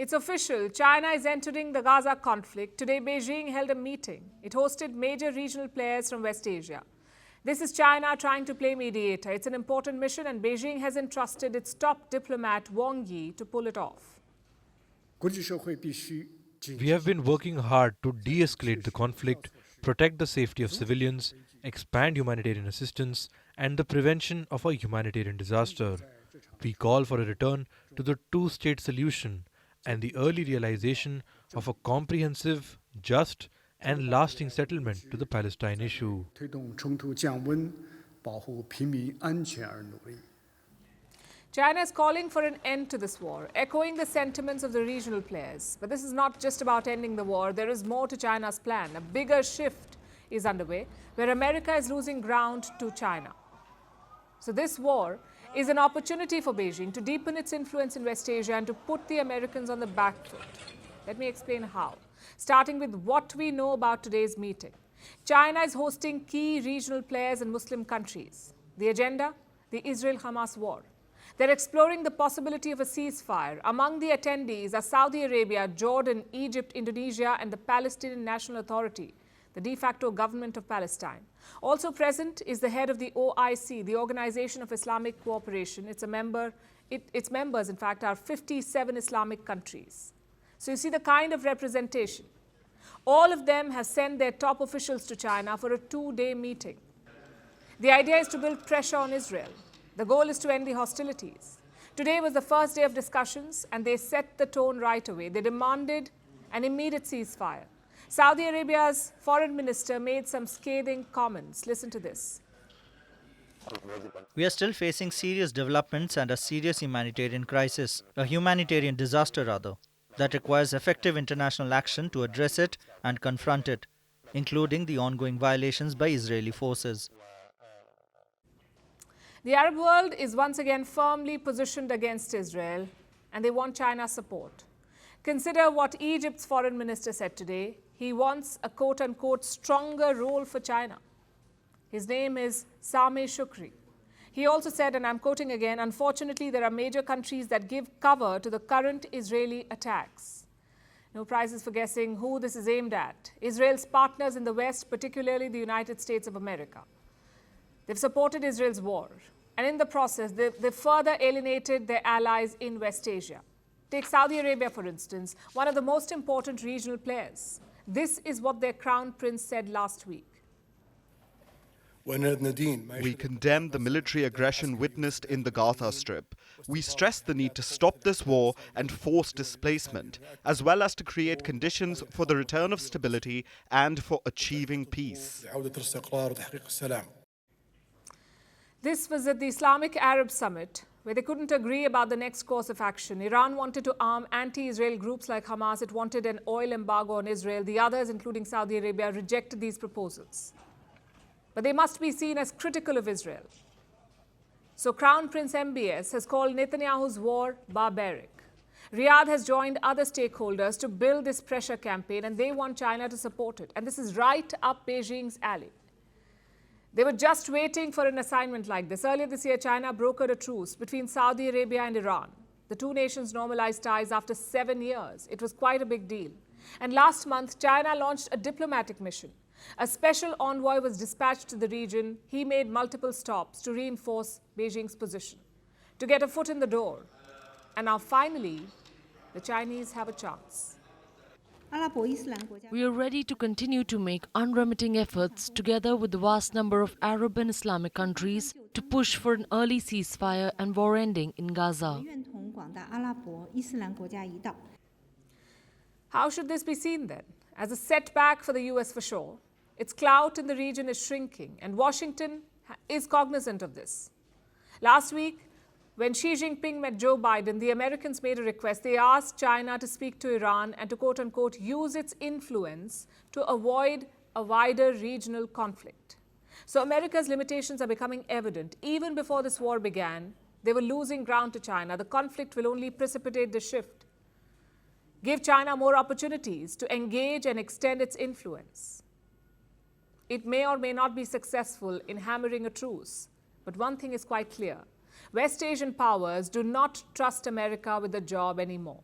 It's official. China is entering the Gaza conflict. Today, Beijing held a meeting. It hosted major regional players from West Asia. This is China trying to play mediator. It's an important mission, and Beijing has entrusted its top diplomat, Wang Yi, to pull it off. We have been working hard to de-escalate the conflict, protect the safety of civilians, expand humanitarian assistance, and the prevention of a humanitarian disaster. We call for a return to the two-state solution and the early realization of a comprehensive, just, and lasting settlement to the Palestine issue. China is calling for an end to this war, echoing the sentiments of the regional players. But this is not just about ending the war. There is more to China's plan. A bigger shift is underway, where America is losing ground to China. So this war is an opportunity for Beijing to deepen its influence in West Asia and to put the Americans on the back foot. Let me explain how. Starting with what we know about today's meeting. China is hosting key regional players in Muslim countries. The agenda? The Israel-Hamas war. They're exploring the possibility of a ceasefire. Among the attendees are Saudi Arabia, Jordan, Egypt, Indonesia, and the Palestinian National Authority, the de facto government of Palestine. Also present is the head of the OIC, the Organization of Islamic Cooperation. Its members, in fact, are 57 Islamic countries. So you see the kind of representation. All of them have sent their top officials to China for a 2-day meeting. The idea is to build pressure on Israel. The goal is to end the hostilities. Today was the first day of discussions, and they set the tone right away. They demanded an immediate ceasefire. Saudi Arabia's foreign minister made some scathing comments. Listen to this. We are still facing serious developments and a serious humanitarian crisis, a humanitarian disaster rather, that requires effective international action to address it and confront it, including the ongoing violations by Israeli forces. The Arab world is once again firmly positioned against Israel, and they want China's support. Consider what Egypt's foreign minister said today. He wants a quote-unquote stronger role for China. His name is Sameh Shukri. He also said, and I'm quoting again, unfortunately, there are major countries that give cover to the current Israeli attacks. No prizes for guessing who this is aimed at. Israel's partners in the West, particularly the United States of America. They've supported Israel's war, and in the process, they've further alienated their allies in West Asia. Take Saudi Arabia, for instance, one of the most important regional players. This is what their crown prince said last week. We condemn the military aggression witnessed in the Gaza Strip. We stress the need to stop this war and force displacement, as well as to create conditions for the return of stability and for achieving peace. This was at the Islamic Arab Summit, where they couldn't agree about the next course of action. Iran wanted to arm anti-Israel groups like Hamas. It wanted an oil embargo on Israel. The others, including Saudi Arabia, rejected these proposals. But they must be seen as critical of Israel. So Crown Prince MBS has called Netanyahu's war barbaric. Riyadh has joined other stakeholders to build this pressure campaign, and they want China to support it. And this is right up Beijing's alley. They were just waiting for an assignment like this. Earlier this year, China brokered a truce between Saudi Arabia and Iran. The two nations normalized ties after 7 years. It was quite a big deal. And last month, China launched a diplomatic mission. A special envoy was dispatched to the region. He made multiple stops to reinforce Beijing's position, to get a foot in the door. And now finally, the Chinese have a chance. We are ready to continue to make unremitting efforts together with the vast number of Arab and Islamic countries to push for an early ceasefire and war ending in Gaza. How should this be seen then? As a setback for the US for sure. Its clout in the region is shrinking, and Washington is cognizant of this. Last week, when Xi Jinping met Joe Biden, the Americans made a request. They asked China to speak to Iran and to quote-unquote use its influence to avoid a wider regional conflict. So America's limitations are becoming evident. Even before this war began, they were losing ground to China. The conflict will only precipitate the shift. Give China more opportunities to engage and extend its influence. It may or may not be successful in hammering a truce. But one thing is quite clear. West Asian powers do not trust America with the job anymore.